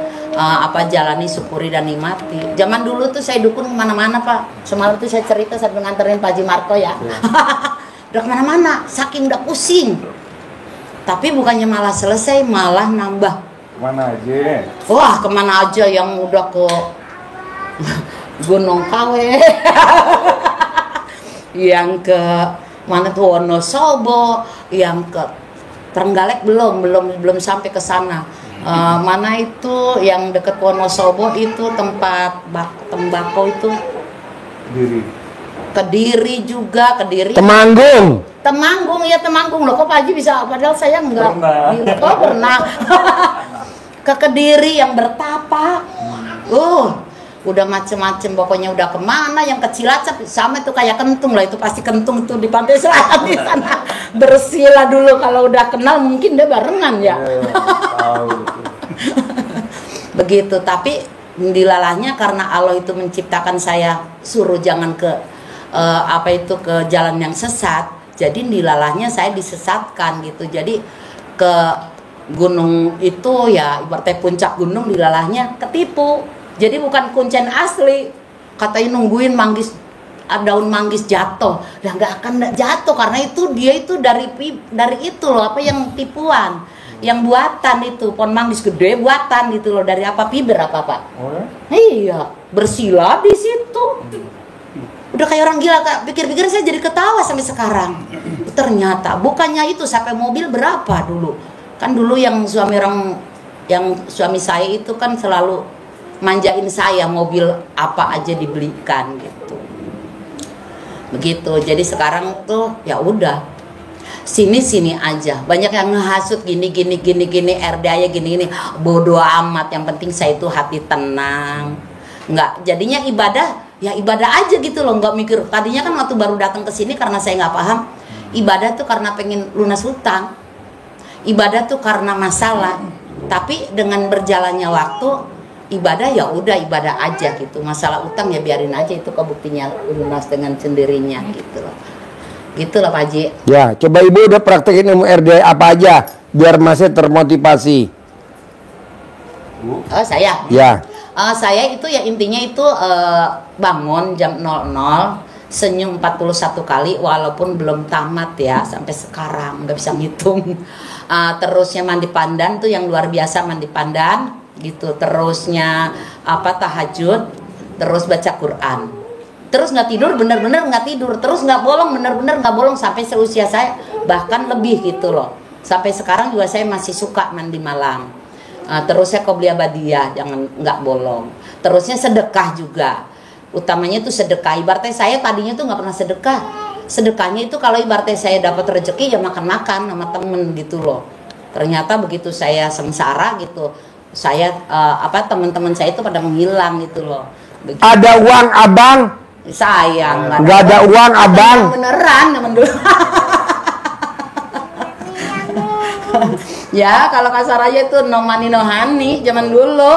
jalani, syukuri dan nikmati. Zaman dulu tuh saya dukun kemana-mana Pak. Semalam tuh saya cerita sambil nganterin Pak Haji Marco ya. Udah kemana-mana, saking udah pusing. Tapi bukannya malah selesai, malah nambah. Kemana aja? Wah, kemana aja yang udah ke Gunung Kawe, yang ke mana tuh Wonosobo, yang ke Trenggalek belum sampai ke sana. Mana itu yang deket Wonosobo itu tempat tembakau itu? Kediri juga, Temanggung loh, kok Pak Haji bisa, padahal saya enggak pernah. Ke Kediri yang bertapa, udah macem-macem pokoknya, udah kemana yang ke Cilacap sama itu kayak kentung lah, itu pasti kentung itu di pantai selatan di sana. Bersih lah dulu, kalau udah kenal mungkin dia barengan ya. Begitu, tapi dilalahnya karena Allah itu menciptakan saya suruh jangan ke ke jalan yang sesat, jadi dilalahnya saya disesatkan gitu. Jadi ke gunung itu ya ibaratnya puncak gunung dilalahnya ketipu. Jadi bukan kuncen asli. Katanya nungguin manggis daun manggis jatuh. Lah nggak akan jatuh karena dia itu dari itu loh apa yang tipuan. Yang buatan itu pohon manggis gede buatan gitu loh dari apa fiber apa Pak? Oh ya? Iya, bersila di situ. Udah kayak orang gila Kak. Pikir-pikir saya jadi ketawa sampai sekarang. Ternyata bukannya itu sampai mobil berapa dulu. Kan dulu yang suami saya itu kan selalu manjain saya mobil apa aja dibelikan gitu. Begitu. Jadi sekarang tuh ya udah sini aja. Banyak yang ngehasut gini RDA gini. Bodoh amat. Yang penting saya itu hati tenang. Enggak, jadinya ibadah aja gitu loh, nggak mikir. Tadinya kan waktu baru datang ke sini karena saya nggak paham. Ibadah tuh karena pengen lunas hutang. Ibadah tuh karena masalah. Tapi dengan berjalannya waktu ibadah ya udah ibadah aja gitu. Masalah utang ya biarin aja itu kebuktinya lunas dengan sendirinya gitu loh. Gitu loh Pak Haji. Ya, coba Ibu udah praktekin ilmu RD apa aja biar masih termotivasi. Oh, saya. Ya. Saya itu ya intinya itu bangun jam 00, senyum 41 kali walaupun belum tamat ya sampai sekarang nggak bisa ngitung. Terusnya mandi pandan tuh yang luar biasa mandi pandan gitu. Terusnya tahajud, terus baca Quran. Terus nggak tidur bener-bener nggak tidur. Terus nggak bolong bener-bener nggak bolong sampai seusia saya bahkan lebih gitu loh. Sampai sekarang juga saya masih suka mandi malam. Terusnya qobliyah badiyah jangan nggak bolong. Terusnya sedekah juga. Utamanya itu sedekah. Ibaratnya saya tadinya tuh nggak pernah sedekah. Sedekahnya itu kalau ibaratnya saya dapat rezeki ya makan-makan sama temen gitu loh. Ternyata begitu saya sengsara gitu, saya teman-teman saya itu pada menghilang gitu loh. Begitu. Ada uang abang? Sayang. Nggak ada uang abang? Beneran teman dulu. Ya kalau kasar aja itu no money no honey zaman dulu.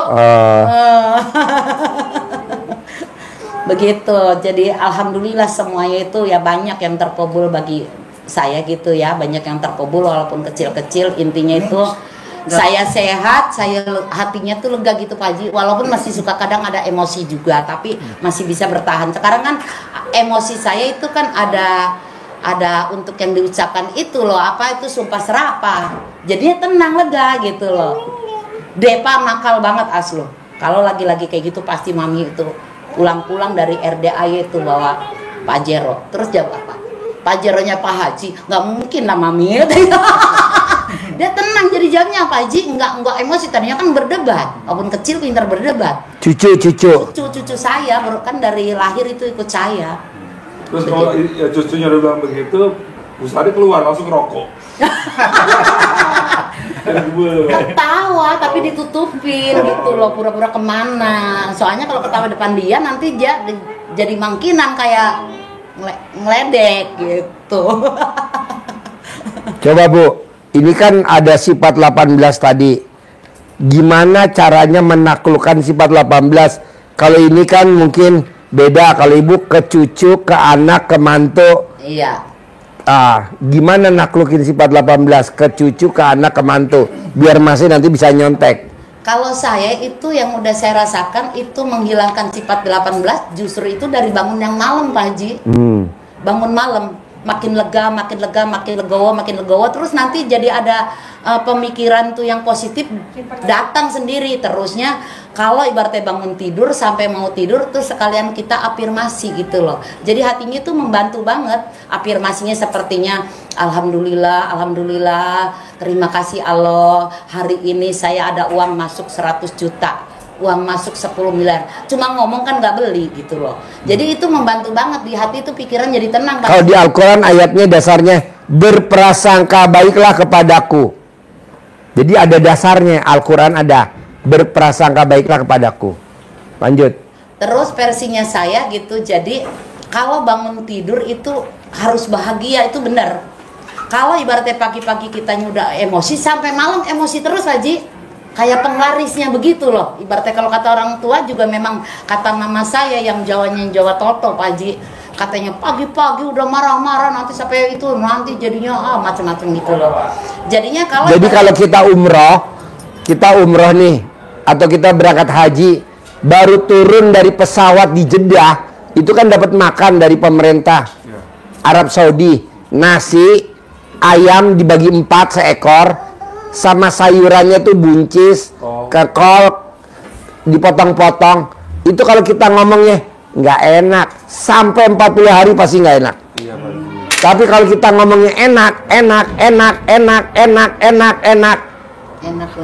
Begitu. Jadi alhamdulillah semuanya itu ya banyak yang terkabul bagi saya gitu ya, banyak yang terkabul walaupun kecil-kecil. Intinya itu saya sehat, saya hatinya tuh lega gitu Pak Haji. Walaupun masih suka kadang ada emosi juga, tapi masih bisa bertahan. Sekarang kan emosi saya itu kan ada untuk yang diucapkan itu loh, itu sumpah serapah. Jadinya tenang lega gitu loh. Depa nakal banget aslo. Kalau lagi-lagi kayak gitu pasti mami itu pulang-pulang dari RDA itu bawa Pajero. Terus jawab apa? Pajeronya Pak Haji. Nggak mungkin lah mami. Dia tenang jadi jawabnya Pak Haji. Nggak emosi. Tadinya kan berdebat. Walaupun kecil pintar berdebat. Cucu saya kan dari lahir itu ikut saya. Terus kalau ya cucunya udah bilang begitu, Usadi keluar langsung rokok. Ketawa tapi ditutupin gitu loh, pura-pura kemana. Soalnya kalau ketawa depan dia nanti dia jadi mangkinan kayak ngeledek gitu. Coba Bu, ini kan ada sifat 18 tadi. Gimana caranya menaklukkan sifat 18? Kalau ini kan mungkin beda, kalau Ibu ke cucu, ke anak, ke mantu. Iya. Gimana naklukin sifat 18 ke cucu, ke anak, ke mantu biar masih nanti bisa nyontek? Kalau saya itu yang udah saya rasakan itu menghilangkan sifat 18 justru itu dari bangun yang malam Pak Haji. Bangun malam makin lega, makin legowo, terus nanti jadi ada pemikiran tuh yang positif datang sendiri. Terusnya kalau ibaratnya bangun tidur sampai mau tidur tuh sekalian kita afirmasi gitu loh. Jadi hatinya tuh membantu banget. Afirmasinya sepertinya alhamdulillah, terima kasih Allah, hari ini saya ada uang masuk 100 juta. Uang masuk 10 miliar. Cuma ngomong kan nggak beli gitu loh. Jadi itu membantu banget di hati itu, pikiran jadi tenang. Kalau di Al-Quran ayatnya dasarnya berprasangka baiklah kepadaku. Jadi ada dasarnya, Al-Quran ada berprasangka baiklah kepadaku. Lanjut. Terus versinya saya gitu. Jadi kalau bangun tidur itu harus bahagia, itu benar. Kalau ibaratnya pagi-pagi kita udah emosi sampai malam emosi terus Haji. Kayak penglarisnya begitu loh. Ibaratnya kalau kata orang tua juga memang kata mama saya yang Jawa Toto Pak Haji. katanya pagi-pagi udah marah-marah nanti sampai itu nanti jadinya macam-macam gitu loh. Jadinya kalau kita umroh nih atau kita berangkat haji baru turun dari pesawat di Jeddah itu kan dapat makan dari pemerintah Arab Saudi, nasi ayam dibagi 4 seekor sama sayurannya tuh buncis, kekol dipotong-potong. Itu kalau kita ngomongnya nggak enak, sampai 40 hari pasti nggak enak. Tapi kalau kita ngomongnya enak,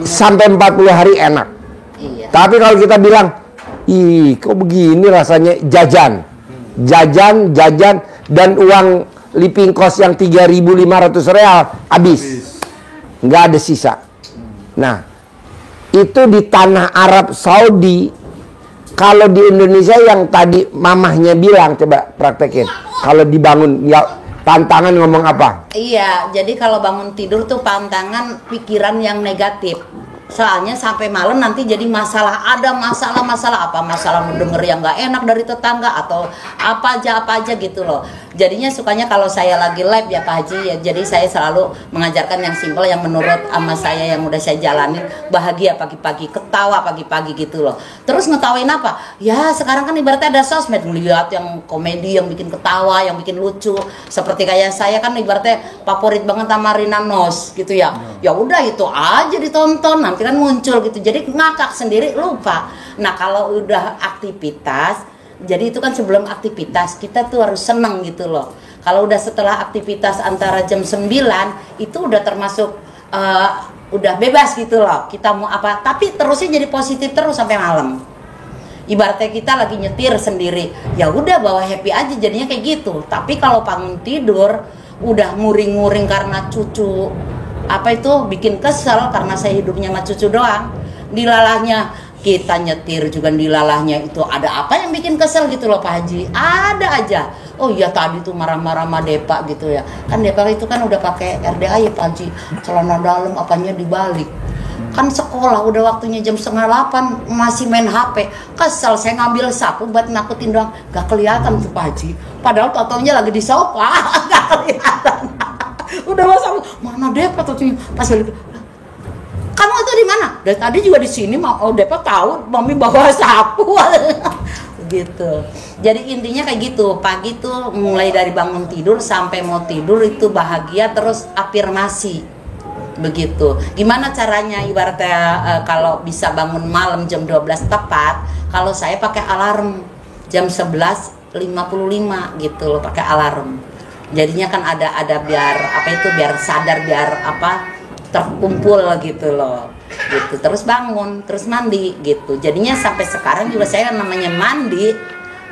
sampai 40 hari enak. Tapi kalau kita bilang, ih kok begini rasanya, jajan, dan uang living cost yang 3.500 real habis, nggak ada sisa. Nah, itu di tanah Arab Saudi. Kalau di Indonesia yang tadi mamahnya bilang, coba praktekin. Kalau dibangun, ya tantangan ngomong apa? Iya, jadi kalau bangun tidur tuh pantangan pikiran yang negatif. Soalnya sampai malam nanti jadi masalah, ada masalah apa, masalah denger yang nggak enak dari tetangga atau apa aja gitu loh. Jadinya sukanya kalau saya lagi live ya Pak Haji ya, jadi saya selalu mengajarkan yang simpel yang menurut ama saya yang udah saya jalanin, bahagia pagi-pagi, ketawa pagi-pagi gitu loh. Terus ngetawain apa? Ya sekarang kan ibaratnya ada sosmed, melihat yang komedi, yang bikin ketawa, yang bikin lucu. Seperti kayak saya kan ibaratnya favorit banget sama Rina Nose gitu ya. Ya udah itu aja ditonton, nanti kan muncul gitu. Jadi ngakak sendiri lupa. Nah kalau udah aktivitas, jadi itu kan sebelum aktivitas kita tuh harus seneng gitu loh. Kalau udah setelah aktivitas antara jam 9 itu udah termasuk udah bebas gitu loh. Kita mau apa, tapi terusnya jadi positif terus sampai malam. Ibaratnya kita lagi nyetir sendiri, ya udah bawa happy aja jadinya kayak gitu. Tapi kalau bangun tidur udah nguring-nguring karena cucu apa itu bikin kesel karena saya hidupnya sama cucu doang. Dilalahnya kita nyetir juga dilalahnya itu ada apa yang bikin kesel gitu loh Pak Haji, ada aja. Oh iya tadi tuh marah-marah sama Depa gitu ya, kan Depa itu kan udah pakai RDA ya Pak Haji, celana dalam apanya dibalik. Kan sekolah udah waktunya jam 7:30 masih main HP, kesel saya ngambil sapu buat nakutin doang, gak kelihatan tuh Pak Haji, padahal totonya lagi di sofa. Gak kelihatan. Udah masak mana Depa tuh pas balik, kamu tuh di mana? Dari tadi juga di sini, mau Depa tahu mami bawa sapu. Gitu. Jadi intinya kayak gitu. Pagi tuh mulai dari bangun tidur sampai mau tidur itu bahagia terus afirmasi. Begitu. Gimana caranya ibaratnya kalau bisa bangun malam jam 12 tepat, kalau saya pakai alarm jam 11.55 gitu loh, pakai alarm. Jadinya kan ada biar apa itu, biar sadar, biar apa terkumpul gitu loh, gitu. Terus bangun, terus mandi gitu. Jadinya sampai sekarang juga saya namanya mandi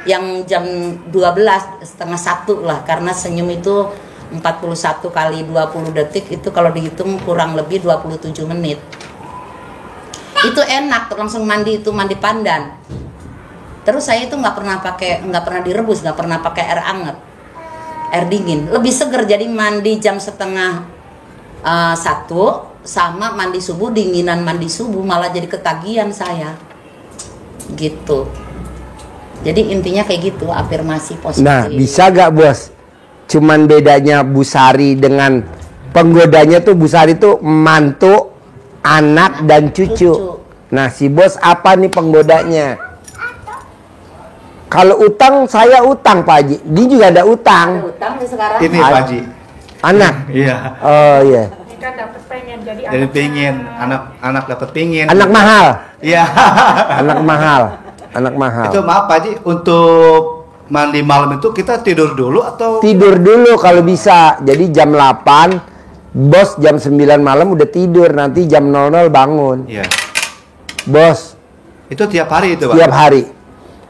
yang jam 12:30 lah, karena senyum itu 41 kali 20 detik itu kalau dihitung kurang lebih 27 menit. Itu enak, langsung mandi itu mandi pandan. Terus saya itu nggak pernah direbus, nggak pernah pakai air hangat, air dingin, lebih seger. Jadi mandi jam 1:30 sama mandi subuh, dinginan mandi subuh malah jadi ketagihan saya gitu. Jadi intinya kayak gitu, afirmasi positif. Nah bisa gak bos, cuman bedanya Bu Sari dengan penggodanya tuh, Bu Sari tuh mantu, anak dan cucu. Nah si bos apa nih penggodanya? Kalau utang, saya utang Pak Haji, dia juga ada utang. Ada utang sekarang. Ini Pak Haji, anak. iya. Oh iya. Kan dapat pengen jadi anak dapat pingin. Anak mahal. Iya. Anak mahal. Itu maaf Pak Haji, untuk mandi malam itu kita tidur dulu atau? Tidur dulu kalau bisa. Jadi jam 8, bos jam 9 malam udah tidur, nanti jam 00 bangun. Iya. Bos. Itu tiap hari itu Pak? Tiap hari.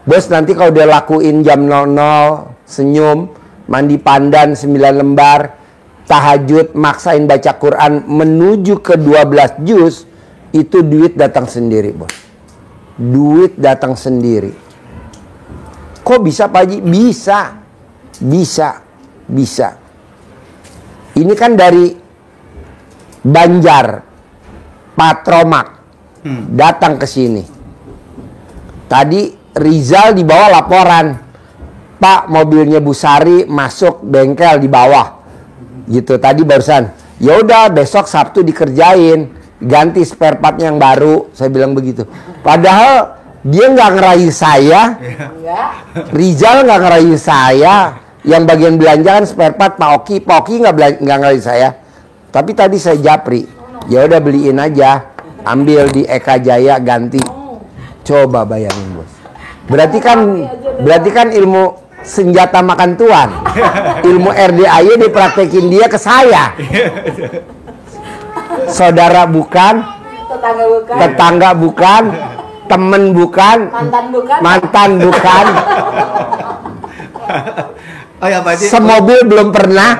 Bos nanti kalau udah lakuin jam 00, senyum, mandi pandan 9 lembar, tahajud, maksain baca Quran menuju ke 12 juz, itu duit datang sendiri bos. Duit datang sendiri. Kok bisa Pak Haji? Bisa. Ini kan dari Banjar, Patromak, datang ke sini. Tadi Rizal dibawa laporan, Pak, mobilnya Bu Sari masuk bengkel di bawah. Gitu tadi barusan. Ya udah besok Sabtu dikerjain, ganti spare part yang baru. Saya bilang begitu. Padahal dia nggak ngerayu saya. Rizal nggak ngerayu saya. Yang bagian belanja kan spare part Pak Oki. Pak Oki nggak ngerayu saya. Tapi tadi saya japri. Ya udah beliin aja. Ambil di Eka Jaya ganti. Coba bayangin bos. Berarti kan ilmu senjata makan tuan. Ilmu RDAY dipraktekin dia ke saya. Saudara bukan, tetangga bukan, temen bukan, mantan bukan. Oh ya Pak Haji. Semobil belum pernah,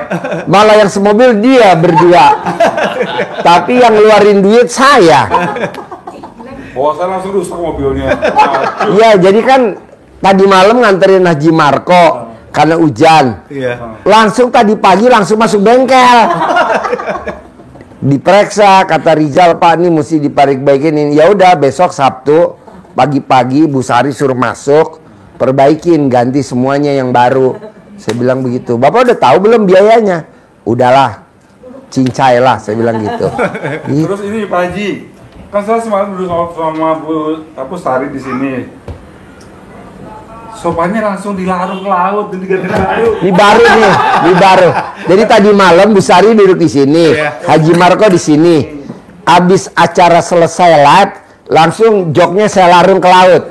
malah yang semobil dia berdua. Tapi yang ngeluarin duit saya. Oh, saya langsung rusak mobilnya. Iya, jadi kan tadi malam nganterin Haji Marco karena hujan. Iya. Langsung tadi pagi langsung masuk bengkel. Diperiksa, kata Rizal, Pak ini mesti diperbaiki. Ya udah besok Sabtu pagi-pagi Bu Sari suruh masuk, perbaikin, ganti semuanya yang baru. Saya bilang begitu. Bapak udah tahu belum biayanya? Udahlah, cincai lah, saya bilang gitu. Terus ini Pak Haji, kan saya semalam duduk sama Bu Sari di sini. Sopanya langsung dilarung ke laut dan diganti kayu. Ini baru nih, ini baru. Jadi tadi malam Bu Sari duduk di sini, Haji Marco di sini. Abis acara selesai live, langsung joknya saya larung ke laut.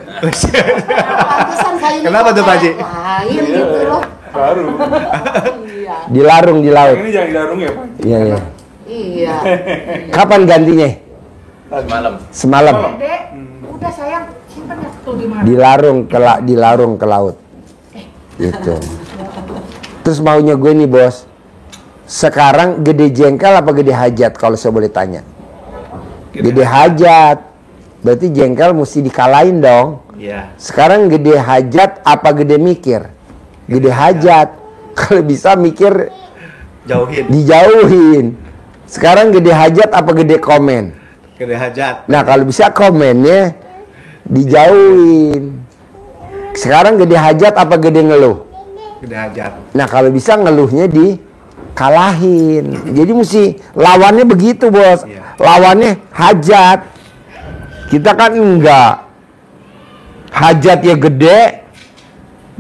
Kenapa tuh Pak Haji? Lain gitu loh. Baru. Dilarung di laut. Ini jangan dilarung ya Pak? Iya, iya. Iya. Kapan gantinya? Semalam. Dek, udah sayang, simpen ya tuh di mana? Dilarung ke laut. Gitu. Terus maunya gue nih bos, sekarang gede jengkel apa gede hajat kalau saya boleh tanya? Gede hajat. Berarti jengkel mesti dikalahin dong. Iya. Sekarang gede hajat apa gede mikir? Gede hajat. Kalau bisa mikir dijauhin. Sekarang gede hajat apa gede komen? Gede hajat. Nah kalau bisa komennya dijauhin. Sekarang gede hajat apa gede ngeluh? Gede hajat. Nah kalau bisa ngeluhnya dikalahin. Jadi mesti lawannya begitu bos. Iya. Lawannya hajat. Kita kan enggak. Hajatnya gede,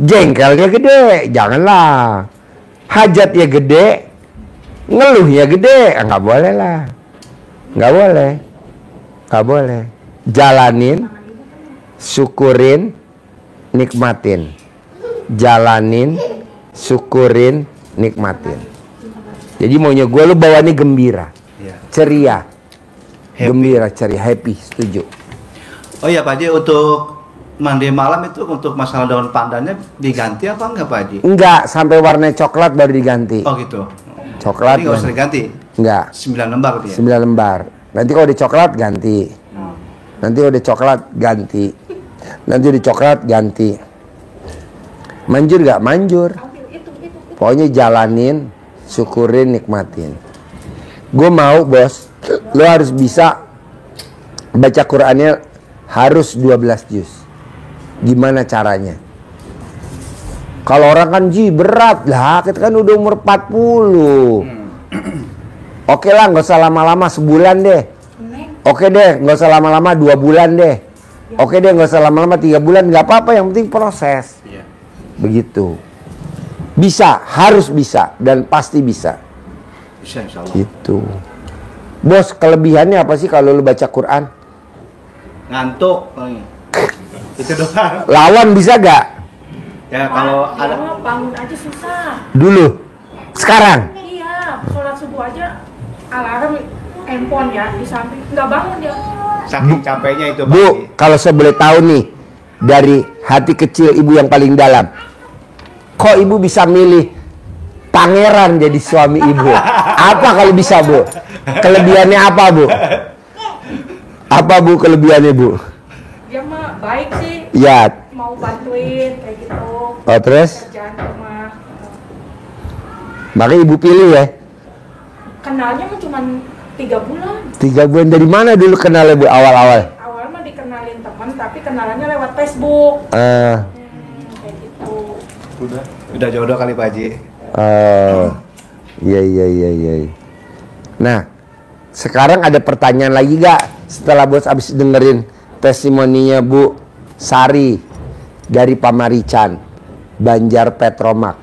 jengkelnya gede. Janganlah. Hajatnya gede, ngeluhnya gede. Enggak boleh lah. Enggak boleh. Enggak boleh. Jalanin, syukurin, nikmatin. Jalanin, syukurin, nikmatin. Jadi maunya gue lu bawaannya gembira, ceria, gembira, ceria, happy, setuju. Oh iya Pak Haji, untuk mandi malam itu untuk masalah daun pandannya diganti apa enggak Pak Haji? Enggak, sampai warna coklat baru diganti. Oh gitu. Coklat. Jadi nggak usah diganti? Enggak. 9 lembar gitu ya? 9 lembar. Nanti kalau udah coklat ganti. Nanti udah coklat ganti. Nanti udah coklat ganti. Manjur gak? Manjur. Pokoknya jalanin, syukurin, nikmatin. Gue mau bos, lo harus bisa baca Qur'annya harus 12 juz. Gimana caranya? Kalau orang kan berat lah, kita kan udah umur 40. Oke lah, nggak usah lama-lama, sebulan deh. Oke deh, nggak usah lama-lama 2 bulan deh. Oke deh, nggak usah lama-lama 3 bulan, nggak apa-apa, yang penting proses. Begitu. Bisa, harus bisa, dan pasti bisa. Bisa insya Allah. Gitu. Bos, kelebihannya apa sih kalau lu baca Quran? Ngantuk. Itu doang. Lawan bisa gak? Ya kalau ada. Bangun aja susah. Dulu. Sekarang. Iya, sholat subuh aja alarm handphone ya di samping, nggak bangun dia. Saking capeknya itu Pak Bu, Haji. kalau saya boleh tahu nih, dari hati kecil ibu yang paling dalam, kok ibu bisa milih pangeran jadi suami ibu? Apa kalau bisa bu? Kelebihannya apa bu? Apa bu kelebihannya bu? Dia mah baik sih, Ya. mau bantuin kayak gitu. Oh terus? Kerjaan rumah. Makanya ibu pilih ya. Kenalnya mah cuma 3 bulan. 3 bulan dari mana dulu kenalnya bu awal-awal? Awal mah dikenalin teman, tapi kenalannya lewat Facebook. Kayak gitu. Udah jodoh kali Pak Haji. Iya. Nah, sekarang ada pertanyaan lagi gak setelah bos abis dengerin testimoninya Bu Sari dari Pamarican, Banjar Petromak?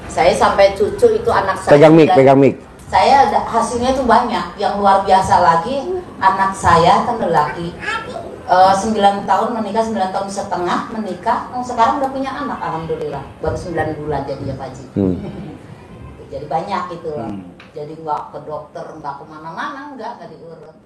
Saya sampai cucu itu anak saya. Pegang mic. Saya hasilnya tuh banyak. Yang luar biasa lagi, anak saya kan lelaki. 9 tahun menikah, 9 tahun setengah menikah. Sekarang udah punya anak, alhamdulillah. Baru 9 bulan jadi ya Pak Haji. Jadi banyak itu. Jadi nggak ke dokter, nggak kemana-mana, nggak diurut.